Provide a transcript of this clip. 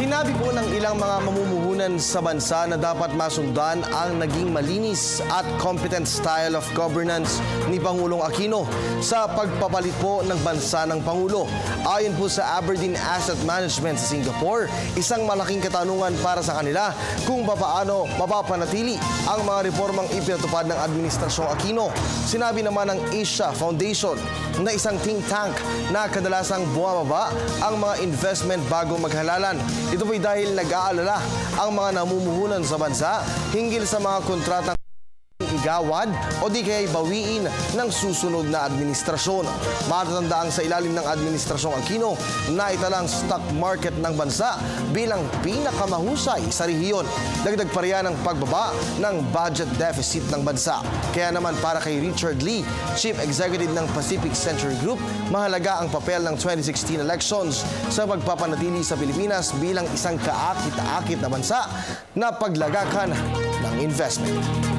Sinabi po ng ilang mga mamumuhunan sa bansa na dapat masundan ang naging malinis at competent style of governance ni Pangulong Aquino sa pagpapalit po ng bansa ng Pangulo. Ayon po sa Aberdeen Asset Management sa Singapore, isang malaking katanungan para sa kanila kung paano mapapanatili ang mga reformang ipinatupad ng Administrasyong Aquino. Sinabi naman ng Asia Foundation na isang think tank na kadalasang bumababa ang mga investment bago maghalalan. Ito po'y dahil nag-aalala ang mga namumuhunan sa bansa hinggil sa mga kontratang igawad o di kaya bawiin ng susunod na administrasyon. Matatandaang sa ilalim ng Administrasyong Aquino na italang stock market ng bansa bilang pinakamahusay sa rehiyon. Dagdag pa riyan ang pagbaba ng budget deficit ng bansa. Kaya naman para kay Richard Lee, Chief Executive ng Pacific Century Group, mahalaga ang papel ng 2016 elections sa pagpapanatili sa Pilipinas bilang isang kaakit-akit na bansa na paglagakan ng investment.